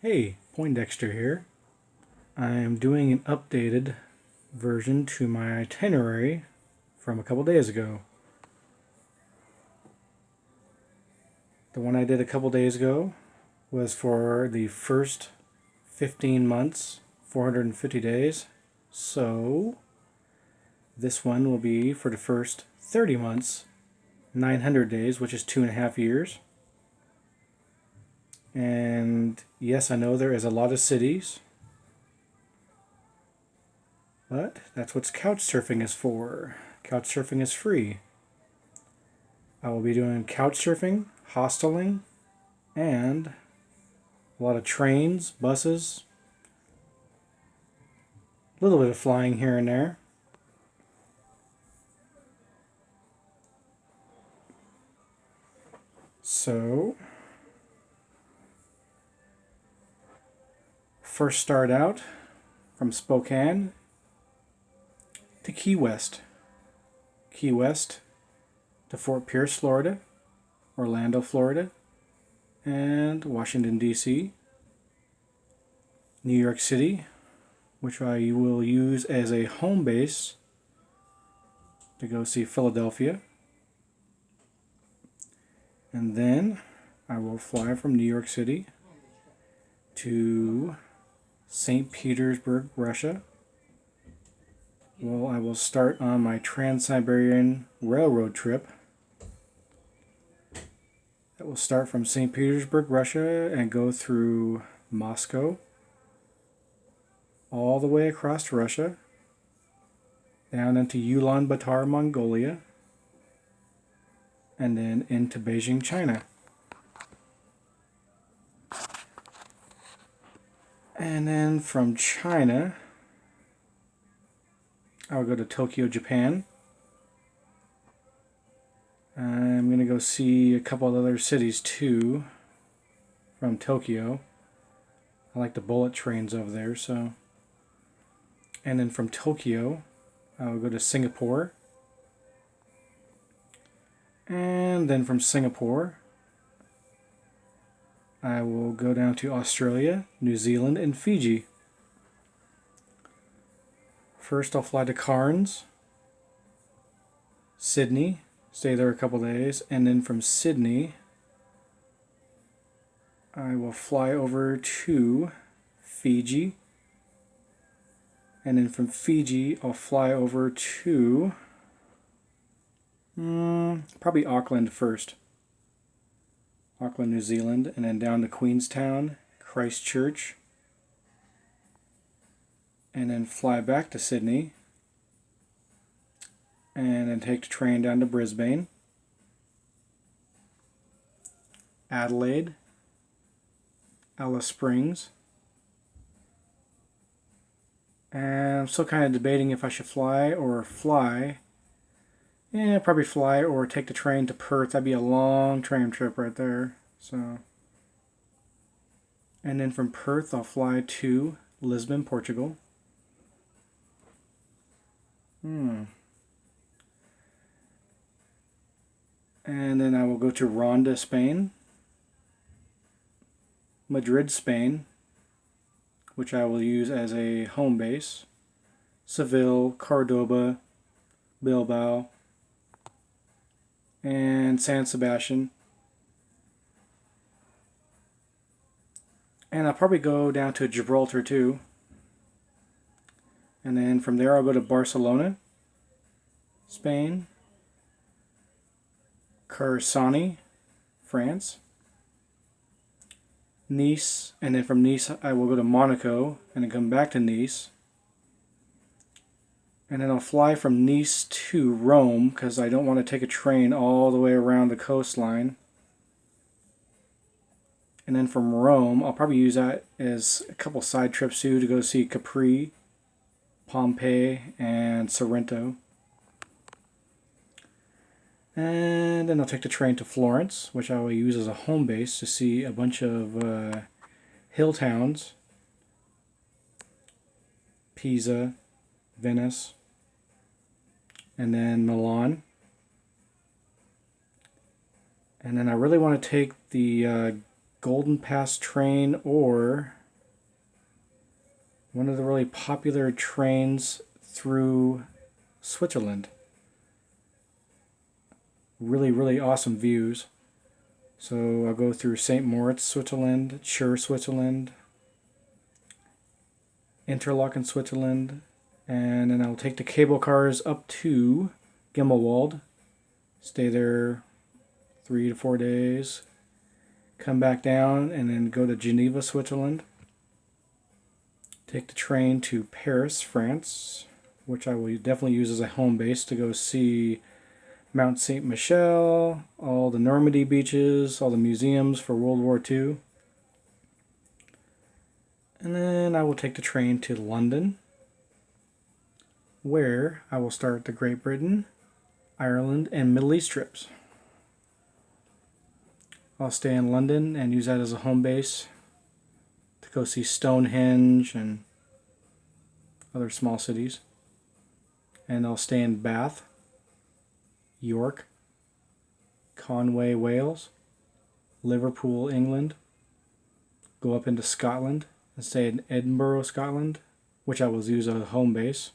Hey, Poindexter here. I am doing an updated version to my itinerary from a couple days ago. The one I did a couple days ago was for the first 15 months, 450 days. So this one will be for the first 30 months, 900 days, which is 2.5 years. And yes, I know there is a lot of cities, but that's what couch surfing is for. Couch surfing is free. I will be doing couch surfing, hosteling, and a lot of trains, buses, a little bit of flying here and there. So, first start out from Spokane to Key West. Key West to Fort Pierce, Florida, Orlando, Florida, and Washington, D.C., New York City, which I will use as a home base to go see Philadelphia. And then I will fly from New York City to St. Petersburg, Russia. Well, I will start on my Trans-Siberian Railroad trip. That will start from St. Petersburg, Russia, and go through Moscow, all the way across Russia, down into Ulaanbaatar, Mongolia, and then into Beijing, China. And then from China, I'll go to Tokyo, Japan. I'm going to go see a couple of other cities too from Tokyo. I like the bullet trains over there, so. And then from Tokyo, I'll go to Singapore. And then from Singapore, I will go down to Australia, New Zealand, and Fiji. First, I'll fly to Cairns, Sydney, stay there a couple days, and then from Sydney, I will fly over to Fiji, and then from Fiji, I'll fly over to probably Auckland first. Auckland, New Zealand, and then down to Queenstown, Christchurch, and then fly back to Sydney, and then take the train down to Brisbane, Adelaide, Alice Springs, and I'm still kind of debating if I should fly or fly. Yeah, probably fly or take the train to Perth. That'd be a long train trip right there. So, and then from Perth, I'll fly to Lisbon, Portugal. And then I will go to Ronda, Spain, Madrid, Spain, which I will use as a home base, Seville, Cordoba, Bilbao, and San Sebastian. And I'll probably go down to Gibraltar too. And then from there I'll go to Barcelona, Spain, Carsani, France, Nice, and then from Nice I will go to Monaco and then come back to Nice. And then I'll fly from Nice to Rome because I don't want to take a train all the way around the coastline. And then from Rome, I'll probably use that as a couple side trips too to go see Capri, Pompeii, and Sorrento. And then I'll take the train to Florence, which I will use as a home base to see a bunch of hill towns, Pisa, Venice, and then Milan. And then I really want to take the Golden Pass train or one of the really popular trains through Switzerland. Really, really awesome views. So I'll go through St. Moritz, Switzerland, Chur, Switzerland, Interlaken, Switzerland, and then I'll take the cable cars up to Gimmelwald, stay there 3 to 4 days, come back down, and then go to Geneva, Switzerland. Take the train to Paris, France, which I will definitely use as a home base to go see Mount Saint Michel, all the Normandy beaches, all the museums for World War II. And then I will take the train to London, where I will start the Great Britain, Ireland, and Middle East trips. I'll stay in London and use that as a home base to go see Stonehenge and other small cities. And I'll stay in Bath, York, Conway, Wales, Liverpool, England, go up into Scotland and stay in Edinburgh, Scotland, which I will use as a home base.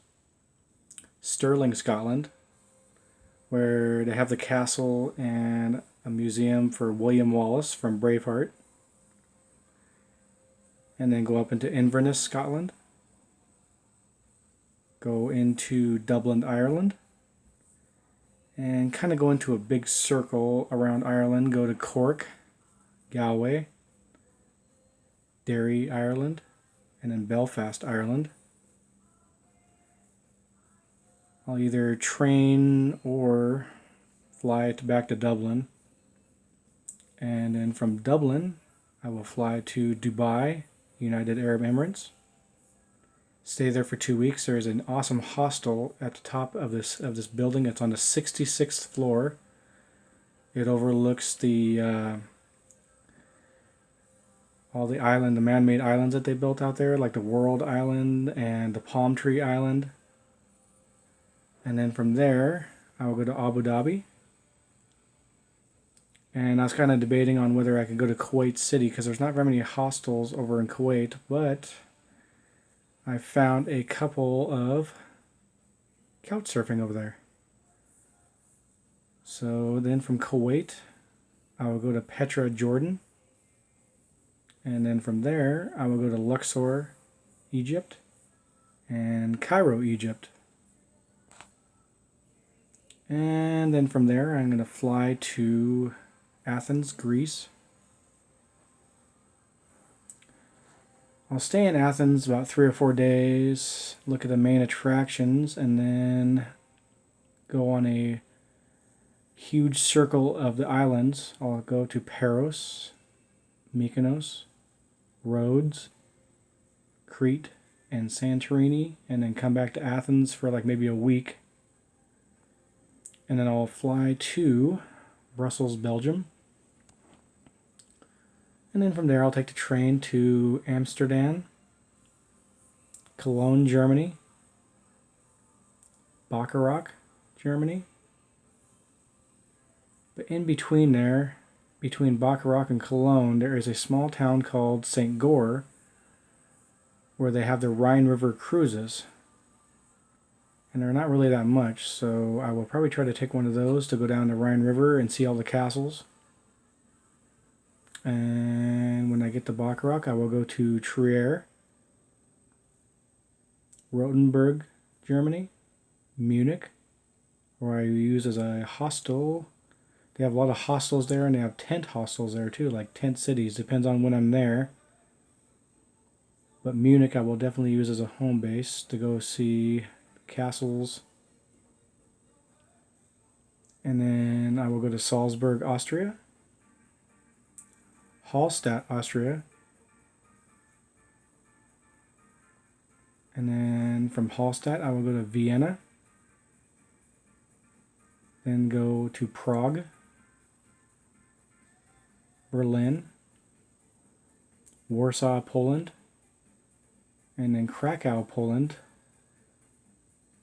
Stirling, Scotland, where they have the castle and a museum for William Wallace from Braveheart. And then go up into Inverness, Scotland. Go into Dublin, Ireland. And kind of go into a big circle around Ireland. Go to Cork, Galway, Derry, Ireland, and then Belfast, Ireland. I'll either train or fly back to Dublin. And then from Dublin, I will fly to Dubai, United Arab Emirates. Stay there for 2 weeks. There is an awesome hostel at the top of this building. It's on the 66th floor. It overlooks all the man-made islands that they built out there, like the World Island and the Palm Tree Island. And then from there, I will go to Abu Dhabi. And I was kind of debating on whether I could go to Kuwait City because there's not very many hostels over in Kuwait, but I found a couple of couch surfing over there. So then from Kuwait, I will go to Petra, Jordan. And then from there, I will go to Luxor, Egypt, and Cairo, Egypt. And then from there, I'm going to fly to Athens, Greece. I'll stay in Athens about 3 or 4 days, look at the main attractions, and then go on a huge circle of the islands. I'll go to Paros, Mykonos, Rhodes, Crete, and Santorini, and then come back to Athens for like maybe a week. And then I'll fly to Brussels, Belgium. And then from there, I'll take the train to Amsterdam, Cologne, Germany, Bacharach, Germany. But in between there, between Bacharach and Cologne, there is a small town called St. Goar, where they have the Rhine River cruises. And they're not really that much, so I will probably try to take one of those to go down the Rhine River and see all the castles. And when I get to Bacharach, I will go to Trier, Rothenburg, Germany, Munich, where I use as a hostel. They have a lot of hostels there, and they have tent hostels there too, like tent cities. Depends on when I'm there. But Munich I will definitely use as a home base to go see castles. And then I will go to Salzburg, Austria, Hallstatt, Austria, and then from Hallstatt I will go to Vienna, then go to Prague, Berlin, Warsaw, Poland, and then Krakow, Poland,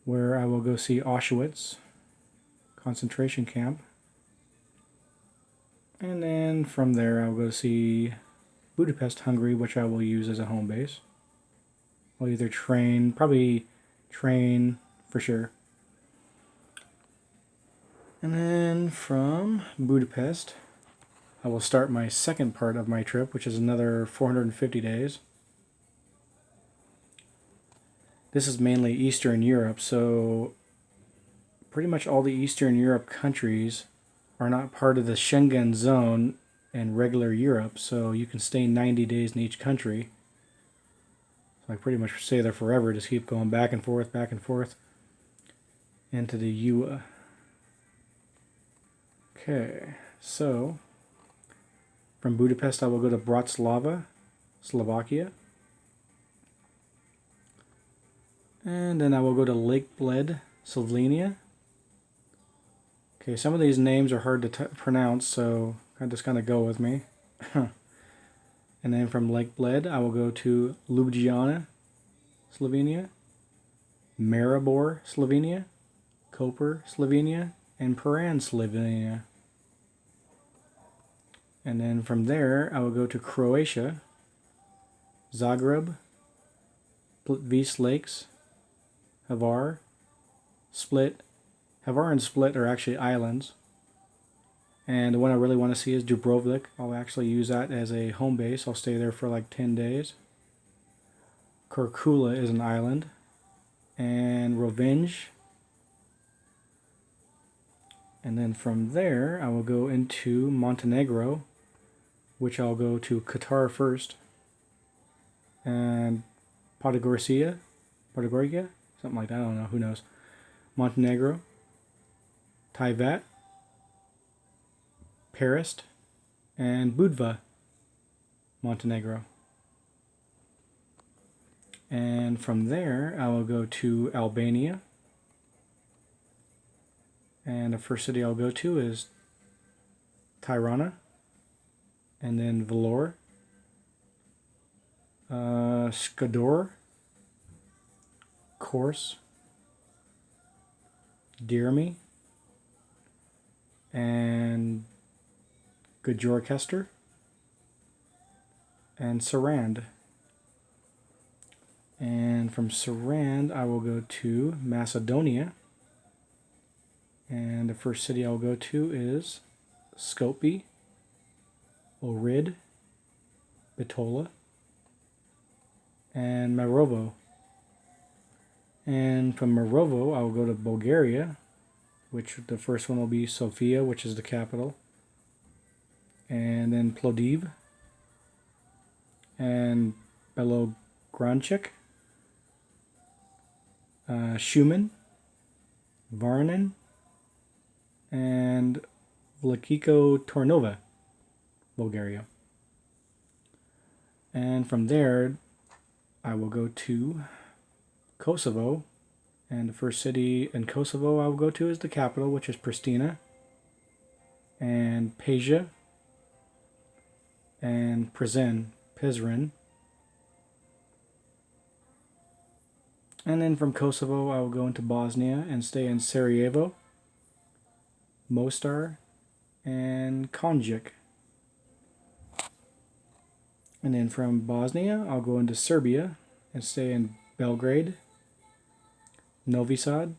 where I will go see Auschwitz concentration camp. And then from there I'll go see Budapest, Hungary, which I will use as a home base. I'll either probably train for sure. And then from Budapest, I will start my second part of my trip, which is another 450 days. This is mainly Eastern Europe, so pretty much all the Eastern Europe countries are not part of the Schengen zone and regular Europe, so you can stay 90 days in each country. So I pretty much stay there forever, just keep going back and forth into the UE. Okay, so from Budapest I will go to Bratislava, Slovakia. And then I will go to Lake Bled, Slovenia. Okay, some of these names are hard to pronounce, so just kind of go with me. And then from Lake Bled, I will go to Ljubljana, Slovenia, Maribor, Slovenia, Koper, Slovenia, and Piran, Slovenia. And then from there, I will go to Croatia, Zagreb, Vis Lakes, Hvar, Split. Hvar and Split are actually islands. And the one I really want to see is Dubrovnik. I'll actually use that as a home base. I'll stay there for like 10 days. Korčula is an island. And Rovinj. And then from there, I will go into Montenegro, which I'll go to Qatar first. And Podgorica, something like that, I don't know, who knows. Montenegro, Tivat, Perist, and Budva, Montenegro. And from there, I will go to Albania. And the first city I'll go to is Tirana, and then Vlorë, Skador, Kors, Dirmi, and Gjorkester, and Sarand. And from Sarand, I will go to Macedonia. And the first city I'll go to is Skopje, Ohrid, Bitola, and Marovo. And from Marovo, I will go to Bulgaria, which the first one will be Sofia, which is the capital, and then Plovdiv, and Belogradchik, Shumen, Varnin, and Vlkico Tornova, Bulgaria. And from there, I will go to Kosovo, and the first city in Kosovo I will go to is the capital, which is Pristina, and Peja, and Prizren. And then from Kosovo I will go into Bosnia and stay in Sarajevo, Mostar, and Konjic. And then from Bosnia, I'll go into Serbia and stay in Belgrade, Novi Sad.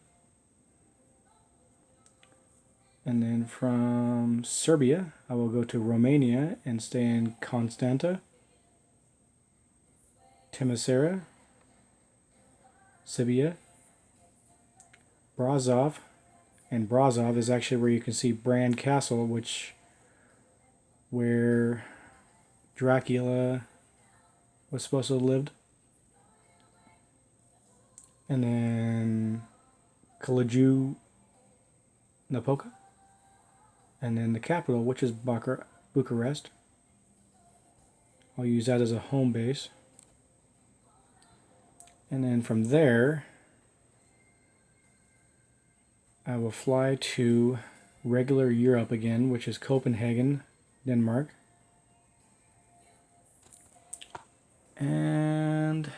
And then from Serbia, I will go to Romania and stay in Constanta, Timisoara, Sibia, Brasov. And Brasov is actually where you can see Bran Castle, where Dracula was supposed to have lived. And then Kalaju Napoca. And then the capital, which is Bucharest. I'll use that as a home base. And then from there, I will fly to regular Europe again, which is Copenhagen, Denmark. And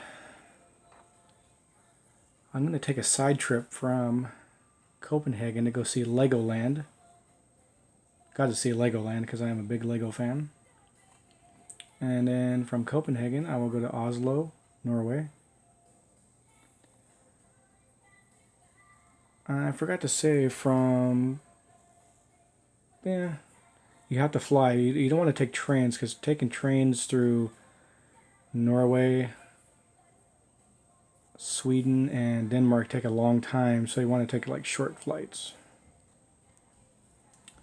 I'm going to take a side trip from Copenhagen to go see Legoland. Got to see Legoland because I am a big Lego fan. And then from Copenhagen, I will go to Oslo, Norway. I forgot to say yeah, you have to fly. You don't want to take trains because taking trains through Norway, Sweden, and Denmark take a long time, so you want to take like short flights.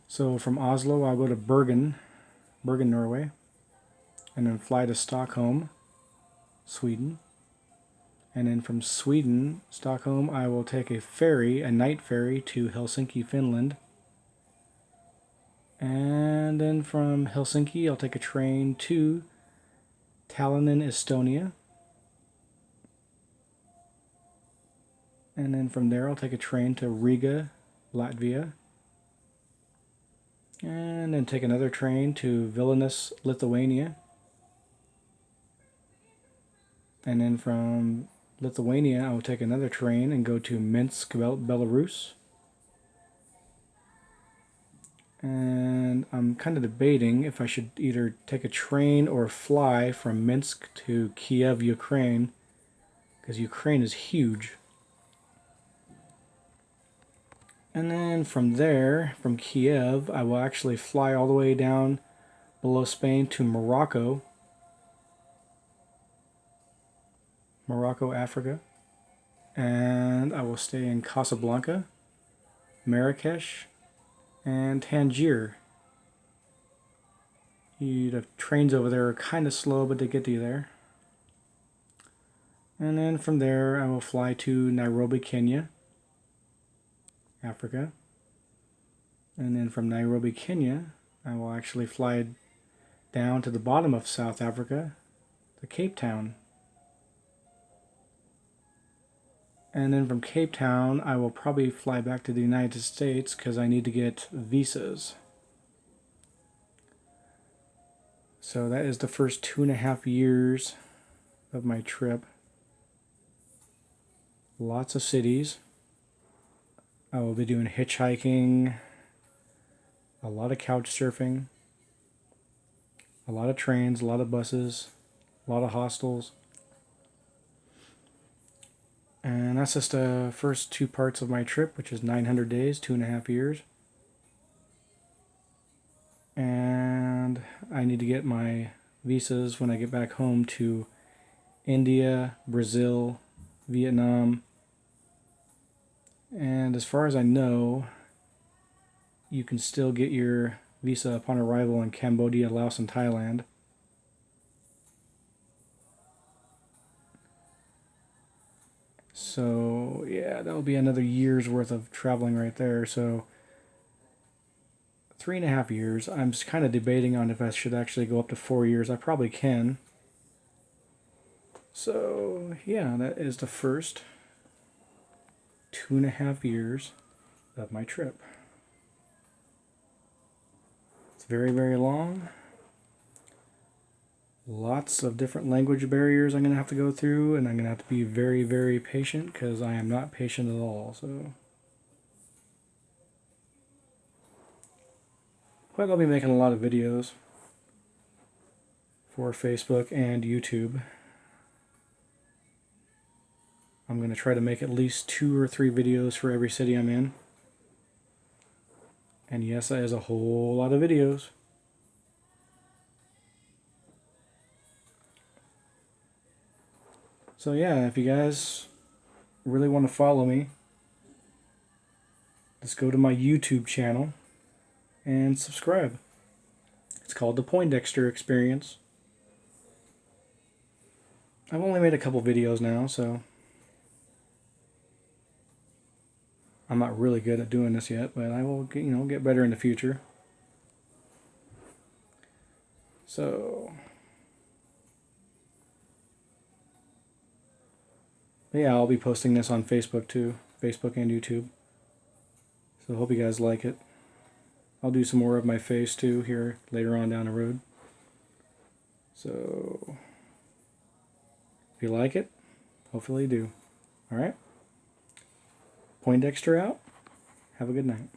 So from Oslo, I'll go to Bergen, Norway, and then fly to Stockholm, Sweden. And then from Sweden, Stockholm, I will take a ferry, a night ferry, to Helsinki, Finland. And then from Helsinki, I'll take a train to Tallinn, Estonia. And then from there, I'll take a train to Riga, Latvia. And then take another train to Vilnius, Lithuania. And then from Lithuania, I will take another train and go to Minsk, Belarus. And I'm kind of debating if I should either take a train or fly from Minsk to Kiev, Ukraine, because Ukraine is huge. And then from there, from Kiev, I will actually fly all the way down below Spain to Morocco, Africa. And I will stay in Casablanca, Marrakesh, and Tangier. The trains over there are kind of slow, but they get you there. And then from there, I will fly to Nairobi, Kenya, Africa. And then from Nairobi, Kenya, I will actually fly down to the bottom of South Africa, to Cape Town. And then from Cape Town, I will probably fly back to the United States because I need to get visas. So that is the first 2.5 years of my trip. Lots of cities. I will be doing hitchhiking, a lot of couch surfing, a lot of trains, a lot of buses, a lot of hostels. And that's just the first 2 parts of my trip, which is 900 days, 2.5 years. And I need to get my visas when I get back home to India, Brazil, Vietnam. And as far as I know, you can still get your visa upon arrival in Cambodia, Laos, and Thailand. So yeah, that'll be another year's worth of traveling right there. So 3.5 years. I'm just kind of debating on if I should actually go up to 4 years. I probably can. So yeah, that is the first 2.5 years of my trip. It's very, very long. Lots of different language barriers I'm going to have to go through, and I'm going to have to be very, very patient because I am not patient at all. But I'll be making a lot of videos for Facebook and YouTube. I'm going to try to make at least 2 or 3 videos for every city I'm in. And yes, that is a whole lot of videos. So yeah, if you guys really want to follow me, just go to my YouTube channel and subscribe. It's called the Poindexter Experience. I've only made a couple videos now, so I'm not really good at doing this yet, but I will get better in the future. So yeah, I'll be posting this on Facebook too, Facebook and YouTube. So I hope you guys like it. I'll do some more of my face too here later on down the road. So if you like it, hopefully you do. Alright? Poindexter out. Have a good night.